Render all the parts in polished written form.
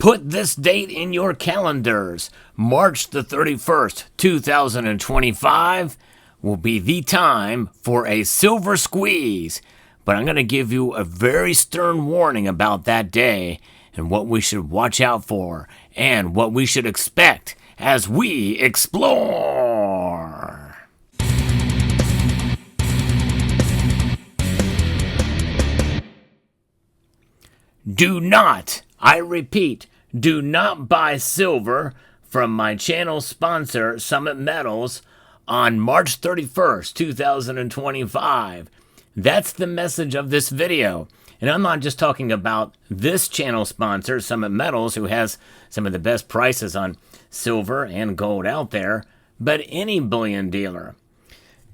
Put this date in your calendars. March the 31st, 2025 will be the time for a silver squeeze. But I'm going to give you a very stern warning about that day and what we should watch out for and what we should expect as we explore. Do not, I repeat, do not buy silver from my channel sponsor, Summit Metals, on March 31st, 2025. That's the message of this video. And I'm not just talking about this channel sponsor, Summit Metals, who has some of the best prices on silver and gold out there, but any bullion dealer.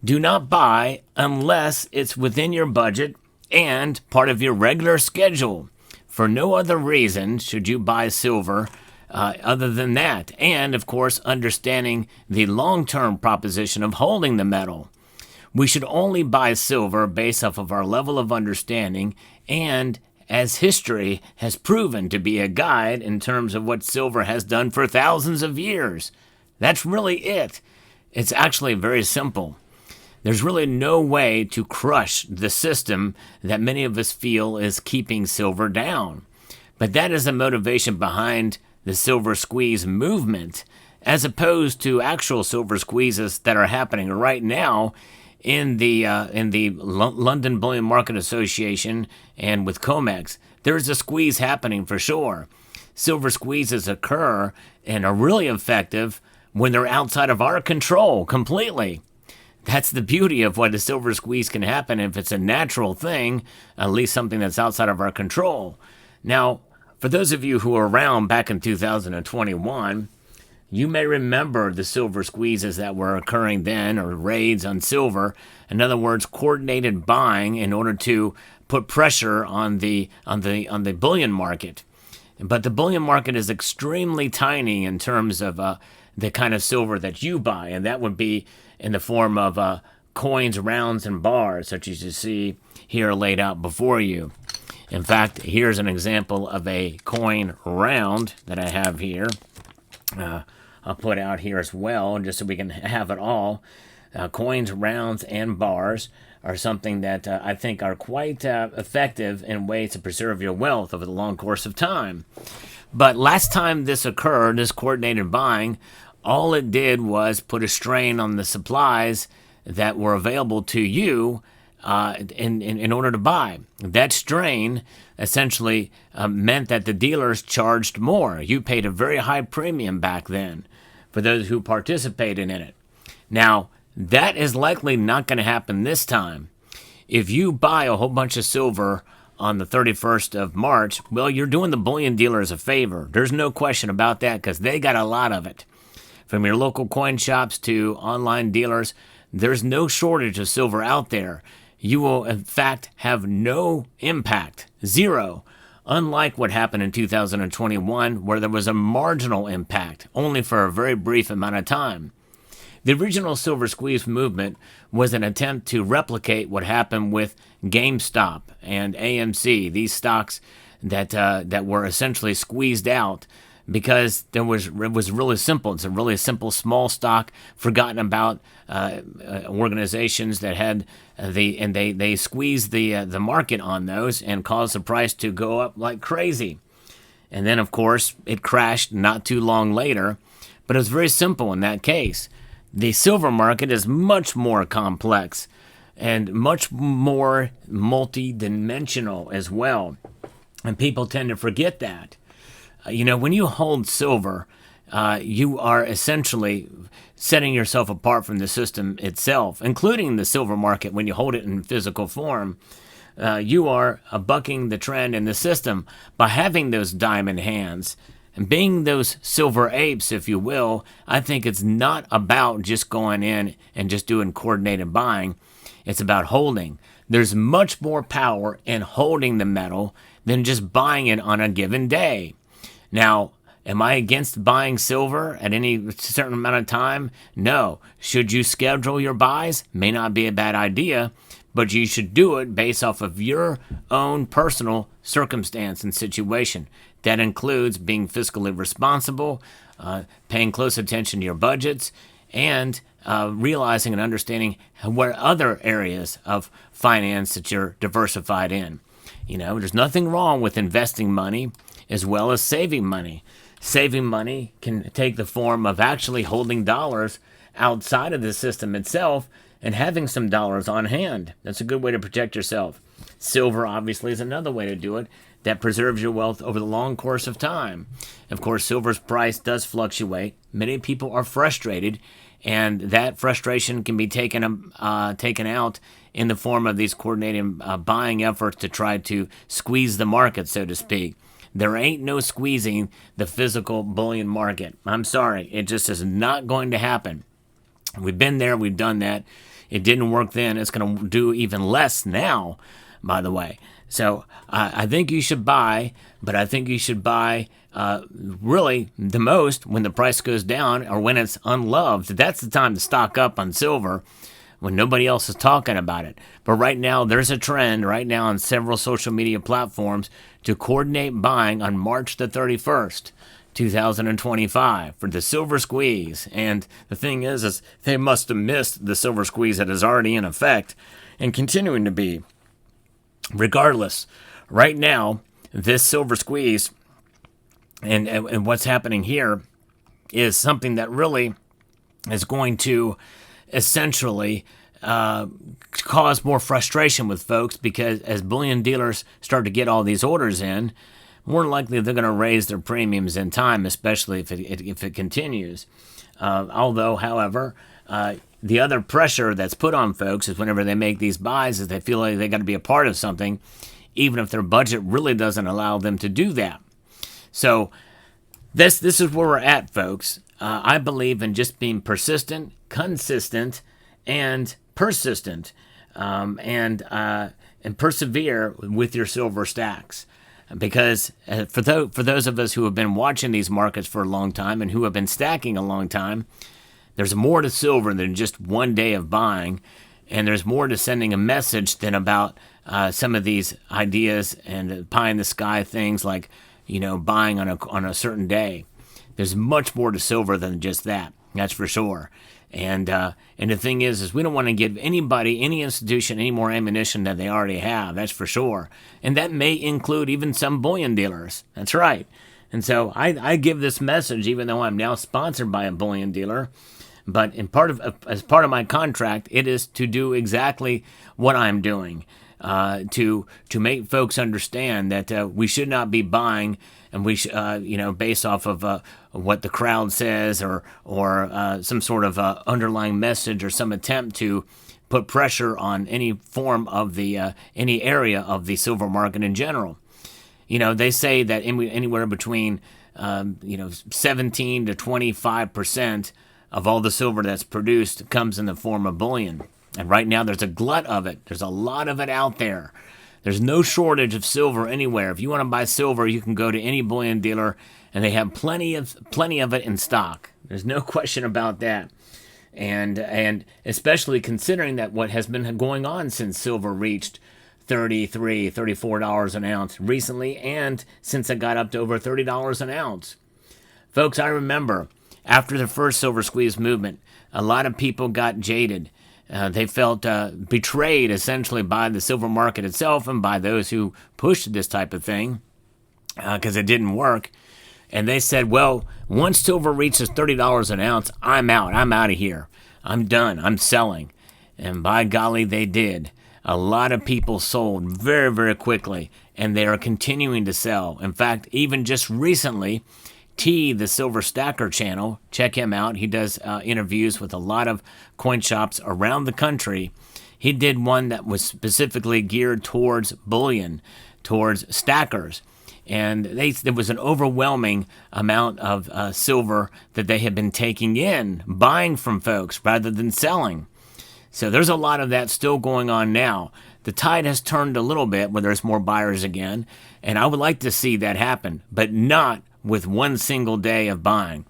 Do not buy unless it's within your budget and part of your regular schedule. For no other reason should you buy silver other than that. And, of course, understanding the long-term proposition of holding the metal. We should only buy silver based off of our level of understanding and as history has proven to be a guide in terms of what silver has done for thousands of years. That's really it. It's actually very simple. There's really no way to crush the system that many of us feel is keeping silver down. But that is the motivation behind the silver squeeze movement, as opposed to actual silver squeezes that are happening right now in the London Bullion Market Association and with COMEX. There's a squeeze happening for sure. Silver squeezes occur and are really effective when they're outside of our control completely. That's the beauty of what a silver squeeze can happen if it's a natural thing, at least something that's outside of our control. Now, for those of you who were around back in 2021, you may remember the silver squeezes that were occurring then, or raids on silver. In other words, coordinated buying in order to put pressure on the bullion market. But the bullion market is extremely tiny in terms of the kind of silver that you buy, and that would be in the form of coins, rounds, and bars, such as you see here laid out before you. In fact, here's an example of a coin round that I have here. I'll put out here as well, just so we can have it all. Coins, rounds, and bars are something that I think are quite effective in ways to preserve your wealth over the long course of time. But last time this occurred, this coordinated buying, all it did was put a strain on the supplies that were available to you in order to buy. That strain essentially meant that the dealers charged more. You paid a very high premium back then for those who participated in it. Now, that is likely not going to happen this time. If you buy a whole bunch of silver on the 31st of March, well, you're doing the bullion dealers a favor. There's no question about that because they got a lot of it. From your local coin shops to online dealers, there's no shortage of silver out there. You will, in fact, have no impact, zero, unlike what happened in 2021, where there was a marginal impact, only for a very brief amount of time. The original silver squeeze movement was an attempt to replicate what happened with GameStop and AMC, these stocks that were essentially squeezed out because it was really simple. It's a really simple small stock, forgotten about organizations that had they squeezed the market on those and caused the price to go up like crazy. And then, of course, it crashed not too long later. But it was very simple in that case. The silver market is much more complex and much more multi-dimensional as well. And people tend to forget that. When you hold silver, you are essentially setting yourself apart from the system itself, including the silver market when you hold it in physical form. You are bucking the trend in the system by having those diamond hands. And being those silver apes, if you will, I think it's not about just going in and just doing coordinated buying. It's about holding. There's much more power in holding the metal than just buying it on a given day. Now, am I against buying silver at any certain amount of time? No. Should you schedule your buys? May not be a bad idea, but you should do it based off of your own personal circumstance and situation. That includes being fiscally responsible, paying close attention to your budgets, and realizing and understanding what other areas of finance that you're diversified in. There's nothing wrong with investing money as well as saving money. Saving money can take the form of actually holding dollars outside of the system itself and having some dollars on hand. That's a good way to protect yourself. Silver, obviously, is another way to do it that preserves your wealth over the long course of time. Of course, silver's price does fluctuate. Many people are frustrated, and that frustration can be taken out in the form of these coordinated buying efforts to try to squeeze the market, so to speak. There ain't no squeezing the physical bullion market. I'm sorry. It just is not going to happen. We've been there. We've done that. It didn't work then. It's going to do even less now, by the way. So I think you should buy, but I think you should buy really the most when the price goes down or when it's unloved. That's the time to stock up on silver when nobody else is talking about it. But right now, there's a trend right now on several social media platforms to coordinate buying on March the 31st, 2025 for the silver squeeze. And the thing is they must have missed the silver squeeze that is already in effect and continuing to be. Regardless, right now, this silver squeeze and what's happening here is something that really is going to essentially cause more frustration with folks, because as bullion dealers start to get all these orders in, more likely they're going to raise their premiums in time, especially if it continues. However, the other pressure that's put on folks is whenever they make these buys is they feel like they got to be a part of something, even if their budget really doesn't allow them to do that. So this is where we're at, folks. I believe in just being persistent, consistent, and persistent, and persevere with your silver stacks. Because for those of us who have been watching these markets for a long time and who have been stacking a long time, there's more to silver than just one day of buying, and there's more to sending a message than about some of these ideas and pie-in-the-sky things like, buying on a certain day. There's much more to silver than just that. That's for sure. And the thing is we don't want to give anybody, any institution, any more ammunition than they already have. That's for sure. And that may include even some bullion dealers. That's right. And so I give this message, even though I'm now sponsored by a bullion dealer. But as part of my contract, it is to do exactly what I'm doing, to make folks understand that we should not be buying, and we based off of what the crowd says or some sort of underlying message or some attempt to put pressure on any form of the any area of the silver market in general. They say that anywhere between 17 to 25% of all the silver that's produced comes in the form of bullion. And right now there's a glut of it. There's a lot of it out there. There's no shortage of silver anywhere. If you want to buy silver, you can go to any bullion dealer and they have plenty of it in stock. There's no question about that. And especially considering that what has been going on since silver reached $33, $34 an ounce recently, and since it got up to over $30 an ounce. Folks, I remember after the first silver squeeze movement, a lot of people got jaded. They felt betrayed essentially by the silver market itself and by those who pushed this type of thing because it didn't work. And they said, well, once silver reaches $30 an ounce, I'm out. I'm out of here. I'm done. I'm selling. And by golly, they did. A lot of people sold very, very quickly, and they are continuing to sell. In fact, even just recently, T, the Silver Stacker channel, check him out. He does interviews with a lot of coin shops around the country. He did one that was specifically geared towards bullion, towards stackers. And there was an overwhelming amount of silver that they had been taking in, buying from folks rather than selling. So there's a lot of that still going on now. The tide has turned a little bit where there's more buyers again, and I would like to see that happen, but not with one single day of buying.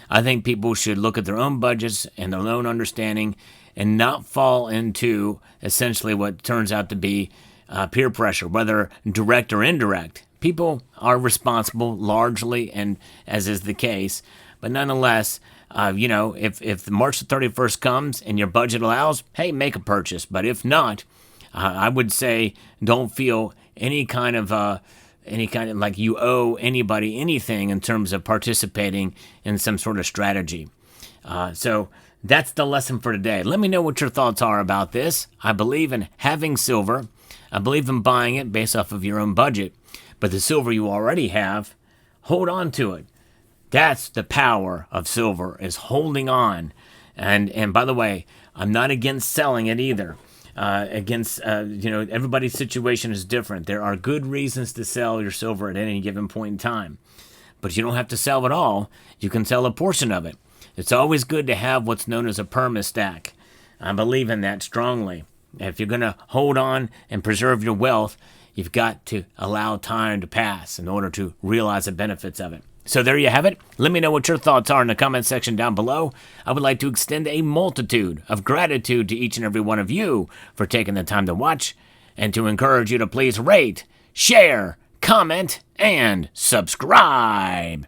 I think people should look at their own budgets and their own understanding and not fall into essentially what turns out to be peer pressure, whether direct or indirect. people are responsible largely, and as is the case. But nonetheless, if March the 31st comes and your budget allows, hey, make a purchase. But if not, I would say don't feel any kind of like you owe anybody anything in terms of participating in some sort of strategy. So that's the lesson for today. Let me know what your thoughts are about this. I believe in having silver. I believe in buying it based off of your own budget. But the silver you already have, hold on to it. That's the power of silver, is holding on. And by the way, I'm not against selling it either. Everybody's situation is different. There are good reasons to sell your silver at any given point in time. But you don't have to sell it all. You can sell a portion of it. It's always good to have what's known as a perma-stack. I believe in that strongly. If you're going to hold on and preserve your wealth, you've got to allow time to pass in order to realize the benefits of it. So there you have it. Let me know what your thoughts are in the comment section down below. I would like to extend a multitude of gratitude to each and every one of you for taking the time to watch, and to encourage you to please rate, share, comment, and subscribe.